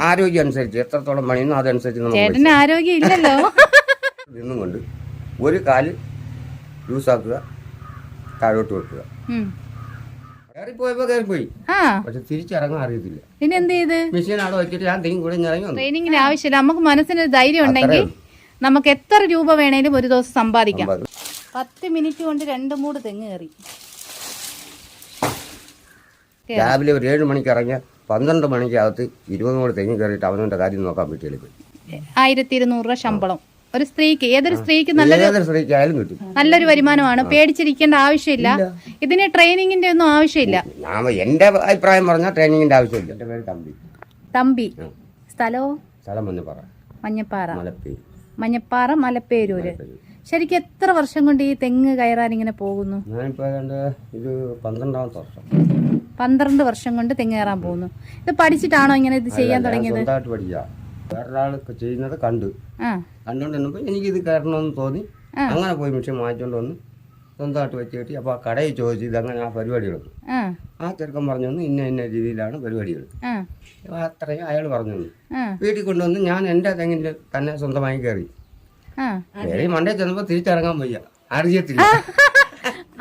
ആരോഗ്യം അനുസരിച്ച് എത്രത്തോളം പണിയുന്നു അതനുസരിച്ച് ചേട്ടന് ആരോഗ്യം ഇല്ലല്ലോ. നിന്നും കൊണ്ട് ഒരു കാല് ലൂസാക്കുക, താഴോട്ട് വെക്കുക. കയറിപ്പോയപ്പോ കയറിപ്പോയി, പക്ഷെ തിരിച്ചിറങ്ങാൻ അറിയത്തില്ല. പിന്നെന്ത് ചെയ്ത് മെഷീൻ അവിടെ വെച്ചിട്ട് ഞാൻ തെങ്ങി കൂടെ ഇറങ്ങി. ട്രെയിനിങ്ങിന് ആവശ്യമില്ല, നമുക്ക് മനസ്സിനൊരു ധൈര്യം ഉണ്ടെങ്കിൽ നമുക്ക് എത്ര രൂപ വേണേലും ഒരു ദിവസം സമ്പാദിക്കാം. 10 മിനിറ്റ് കൊണ്ട് 2 മൂട് തെങ്ങ് കയറി. രാവിലെ ഒരു 7 മണിക്ക് ഇറങ്ങിയ 12 മണിക്കകത്ത് 20 മൂട് തെങ്ങ് കയറിയിട്ട് അവനവന്റെ കാര്യം നോക്കാൻ പറ്റിയില്ല. 1200 രൂപ ശമ്പളം ഒരു സ്ത്രീക്ക്, ഏതൊരു സ്ത്രീക്ക് സ്ത്രീക്കായാലും കിട്ടും. നല്ലൊരു വരുമാനമാണ്. പേടിച്ചിരിക്കേണ്ട ആവശ്യമില്ല. ഇതിന് ട്രെയിനിങ്ങിന്റെ ഒന്നും ആവശ്യമില്ല. എന്റെ അഭിപ്രായം പറഞ്ഞാൽ ട്രെയിനിങ്ങിന്റെ ആവശ്യമില്ല. എന്റെ പേര് തമ്പി. സ്ഥലം മഞ്ഞപ്പാറ, മഞ്ഞപ്പാറ മലപ്പേരൂര്. ശരിക്കും എത്ര വർഷം കൊണ്ട് ഈ തെങ്ങ് കയറാൻ ഇങ്ങനെ പോകുന്നു? ഇത് 12ാമത്തെ വർഷം. 12 വർഷം കൊണ്ട് തെങ്ങ് കയറാൻ പോകുന്നു. ഇത് പഠിച്ചിട്ടാണോ ഇങ്ങനെ ഇത് ചെയ്യാൻ തുടങ്ങിയത്? വേറൊരാളൊക്കെ ചെയ്യുന്നത് കണ്ടുകൊണ്ടിരുന്നപ്പോ എനിക്ക് ഇത് കയറണമെന്ന് തോന്നി. അങ്ങനെ പോയി മെഷീൻ വാങ്ങിച്ചോണ്ട് വന്ന് സ്വന്തമായിട്ട് വെച്ച് കെട്ടി. അപ്പൊ ആ കടയിൽ ചോദിച്ചു ഇതങ്ങനെ ആ പരിപാടികൾ. ആ ചെറുക്കൻ പറഞ്ഞു ഇന്ന രീതിയിലാണ് പരിപാടികൾ. അത്രയും അയാൾ പറഞ്ഞു. വീട്ടിൽ കൊണ്ടുവന്ന് ഞാൻ എന്റെ തെങ്ങിൽ തന്നെ സ്വന്തമായി കയറി. മണ്ടേ ചെന്നപ്പോ തിരിച്ചിറങ്ങാൻ വയ്യ, അറിയത്തില്ല.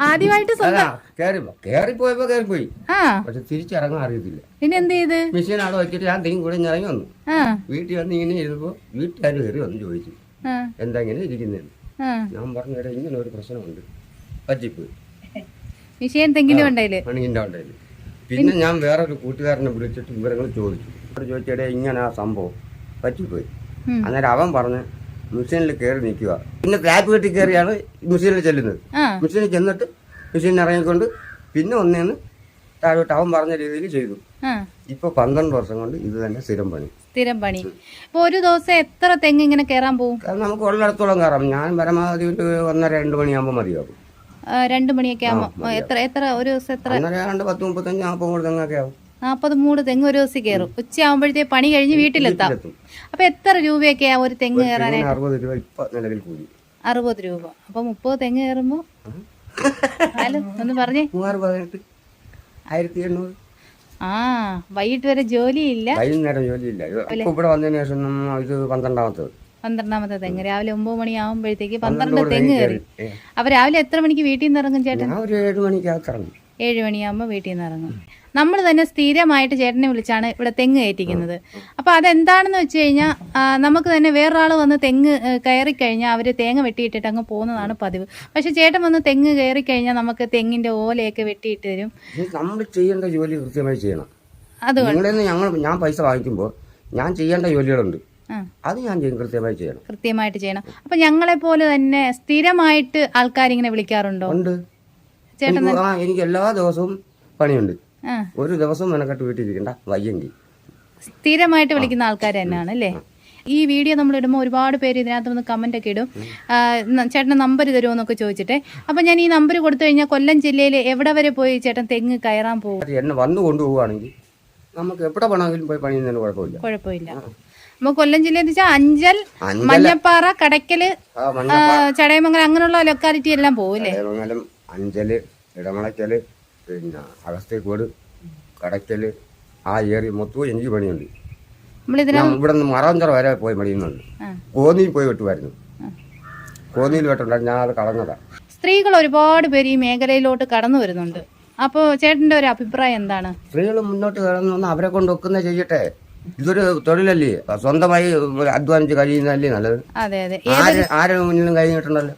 ആദ്യമായിട്ട് കയറിപ്പോയപ്പോ കയറിപ്പോയി, പക്ഷെ തിരിച്ചിറങ്ങാൻ അറിയത്തില്ല. പിന്നെന്ത് ചെയ്ത് മെഷീൻ അവിടെ വെച്ചിട്ട് ഞാൻ തെങ്ങി കൂടെ ഇറങ്ങി വന്നു. വീട്ടിൽ വന്ന് ഇങ്ങനെ ഇരുന്നപ്പോ വീട്ടുകാർ കയറി വന്ന് ചോദിച്ചു എന്താ ഇങ്ങനെ ഇരിക്കുന്നതെന്ന്. ഞാൻ പറഞ്ഞു ഇങ്ങനെ ഒരു പ്രശ്നമുണ്ട്, പറ്റിപ്പോയി തെങ്ങിന്റെ ഉണ്ടായില്ല. പിന്നെ ഞാൻ വേറൊരു കൂട്ടുകാരനെ വിളിച്ചിട്ട് വിവരങ്ങൾ ചോദിച്ചിടേ ഇങ്ങനെ ആ സംഭവം പറ്റിപ്പോയി. അന്നേരം അവൻ പറഞ്ഞ് മെഷീനിൽ കയറി നിൽക്കുക. പിന്നെ ടാപ്പ് കെട്ടി കയറിയാണ് മെഷീനിൽ ചെല്ലുന്നത്. മെഷീനിൽ ചെന്നിട്ട് മെഷീൻ ഇറങ്ങിക്കൊണ്ട് പിന്നെ ഒന്നേന്ന് താഴോട്ട് അവൻ പറഞ്ഞ രീതിയിൽ ചെയ്തു. ഇപ്പൊ 12 വർഷം കൊണ്ട് ഇത് തന്നെ സ്ഥിരം പണി. ഇപ്പൊ ഒരു ദിവസം എത്ര തെങ്ങ് ഇങ്ങനെ കയറാൻ പോകും? നമുക്ക് ഉള്ളിടത്തോളം കയറാം. ഞാൻ പരമാവധി 1:30-2 മണിയാകുമ്പോൾ മതിയാകും. 2 മണിയൊക്കെ ആകുമ്പോ എത്ര ഒരു ദിവസം എത്ര? 10-35-40 തെങ്ങൊക്കെ ആവും. 40 മൂട് തെങ്ങ് ഒരു ദിവസം കയറും. ഉച്ചയാകുമ്പോഴത്തേ പണി കഴിഞ്ഞ് വീട്ടിലെത്താം. അപ്പൊ എത്ര രൂപയൊക്കെയാ ഒരു തെങ്ങ് കയറാനായിട്ട്? 60 രൂപ ഇപ്പൊ നിലവിൽ കൂടി. 60 രൂപ. അപ്പൊ 30 തെങ്ങ് കയറുമ്പോ ഒന്ന് പറഞ്ഞേ. 1800. വൈകിട്ട് വരെ ജോലിയില്ല. വൈകുന്നേരം ജോലിയില്ല. ഇവിടെ വന്നതിന് ശേഷം ഇത് 12ാമത്തെ തെങ്ങ്. രാവിലെ 9 മണിയാകുമ്പോഴത്തേക്ക് 12 തെങ്ങ് കയറി. അപ്പൊ രാവിലെ എത്ര മണിക്ക് വീട്ടിൽ നിന്ന് ഇറങ്ങും ചേട്ടൻ? 7 മണിക്കകത്ത് ഇറങ്ങും. 7 മണിയാകുമ്പോൾ വീട്ടിൽ നിന്ന് ഇറങ്ങും. നമ്മൾ തന്നെ സ്ഥിരമായിട്ട് ചേട്ടനെ വിളിച്ചാണ് ഇവിടെ തെങ്ങ് കയറ്റിക്കുന്നത്. അപ്പൊ അതെന്താണെന്ന് വെച്ച് കഴിഞ്ഞാൽ നമുക്ക് തന്നെ വേറൊരാൾ വന്ന് തെങ്ങ് കയറി കഴിഞ്ഞാൽ അവര് തേങ്ങ വെട്ടിയിട്ടിട്ട് അങ്ങ് പോകുന്നതാണ് പതിവ്. പക്ഷെ ചേട്ടൻ വന്ന് തെങ്ങ് കയറി കഴിഞ്ഞാൽ നമുക്ക് തെങ്ങിന്റെ ഓലയൊക്കെ വെട്ടിയിട്ട് തരും. നമ്മൾ ചെയ്യേണ്ട ജോലി കൃത്യമായി ചെയ്യണം. അതുകൊണ്ട് ഞാൻ പൈസ വാങ്ങിക്കുമ്പോൾ ഞാൻ ചെയ്യേണ്ട ജോലികളുണ്ട്, അത് ഞാൻ കൃത്യമായിട്ട് ചെയ്യണം. അപ്പൊ ഞങ്ങളെ പോലെ തന്നെ സ്ഥിരമായിട്ട് ആൾക്കാരിങ്ങനെ വിളിക്കാറുണ്ടോ? ഉണ്ട് ചേട്ടൻ. എനിക്ക് എല്ലാ ദിവസവും പണിയുണ്ട്. ഒരു ദിവസം മെനക്കെട്ട് വീട്ടിലിരിക്കണ്ട, വയ്യെങ്കിൽ. സ്ഥിരമായിട്ട് വിളിക്കുന്ന ആൾക്കാർ തന്നെയാണ് അല്ലേ? ഈ വീഡിയോ നമ്മൾ ഇടുമ്പോൾ ഒരുപാട് പേര് ഇതിനകത്ത് വന്ന് കമന്റ് ഒക്കെ ഇടും, ചേട്ടൻ്റെ നമ്പർ തരുമോ എന്നൊക്കെ ചോദിച്ചിട്ട്. അപ്പൊ ഞാൻ ഈ നമ്പർ കൊടുത്തു കഴിഞ്ഞാൽ കൊല്ലം ജില്ലയിൽ എവിടെ വരെ പോയി ചേട്ടൻ തെങ്ങ് കയറാൻ പോകും? എന്നെ വന്നു കൊണ്ടുപോവുകയാണെങ്കിൽ നമുക്ക് എവിടെ വേണമെങ്കിലും പോയി പണിയുന്നതിന് കുഴപ്പമില്ല. നമുക്ക് കൊല്ലം ജില്ലയിൽ വെച്ചാൽ അഞ്ചൽ, മഞ്ഞപ്പാറ, കടയ്ക്കല്, ചടയമംഗലം അങ്ങനെയുള്ള ലൊക്കാലിറ്റി എല്ലാം പോകും അല്ലേ? അഞ്ചല്, ഇടമളയ്ക്കല്, പിന്നെ അഗസ്ത്യക്കോട്, കടയ്ക്കല്, ആ ഏരിയ മൊത്തവും എനിക്ക് പണിയുണ്ട്. ഇവിടെ നിന്ന് മറവഞ്ചറ വരെ പോയി പണിയുന്നുണ്ട്. കോന്നിയിൽ പോയി വെട്ടുമായിരുന്നു. കോന്നിയിൽ വെട്ടുണ്ടായിരുന്നു, ഞാൻ അത് കളഞ്ഞതാ. സ്ത്രീകൾ ഒരുപാട് പേര് ഈ മേഖലയിലോട്ട് കടന്നു വരുന്നുണ്ട്. അപ്പൊ ചേട്ടന്റെ ഒരു അഭിപ്രായം എന്താണ്? സ്ത്രീകൾ മുന്നോട്ട് കടന്നു വന്ന് അവരെ കൊണ്ട് ഒക്കുന്ന ചെയ്യട്ടെ. ഇതൊരു തൊഴിലല്ലേ, സ്വന്തമായി അധ്വാനിച്ച് കഴിയുന്നതല്ലേ നല്ലത്. ആരുടെ മുന്നിലും കഴിഞ്ഞിട്ടുണ്ടല്ലോ.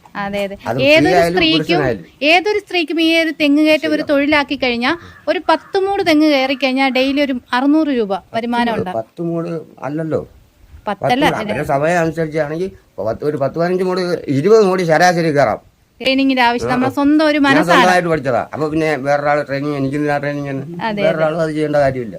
ഏതൊരു സ്ത്രീക്കും ഈ ഒരു തെങ്ങ് കയറ്റം ഒരു തൊഴിലാക്കി കഴിഞ്ഞാൽ ഒരു 10 മൂട് തെങ്ങ് കയറി കഴിഞ്ഞാൽ ഡെയിലി ഒരു 600 രൂപ വരുമാനം ഉണ്ട്. 10 മൂട് അല്ലല്ലോ, സമയം അനുസരിച്ചാണെങ്കിൽ ഒരു 10-15 മൂട് 20 മൂടി ശരാശരി കയറാം. ട്രെയിനിങ്ങിന്റെ ആവശ്യം നമ്മുടെ സ്വന്തം ഒരു മനസ്സായിട്ട് പഠിച്ചതാ. അപ്പൊ പിന്നെ വേറൊരാൾ ട്രെയിനിങ്, എനിക്ക് ട്രെയിനിങ് വേറൊരാളും അത് ചെയ്യേണ്ട കാര്യമില്ല.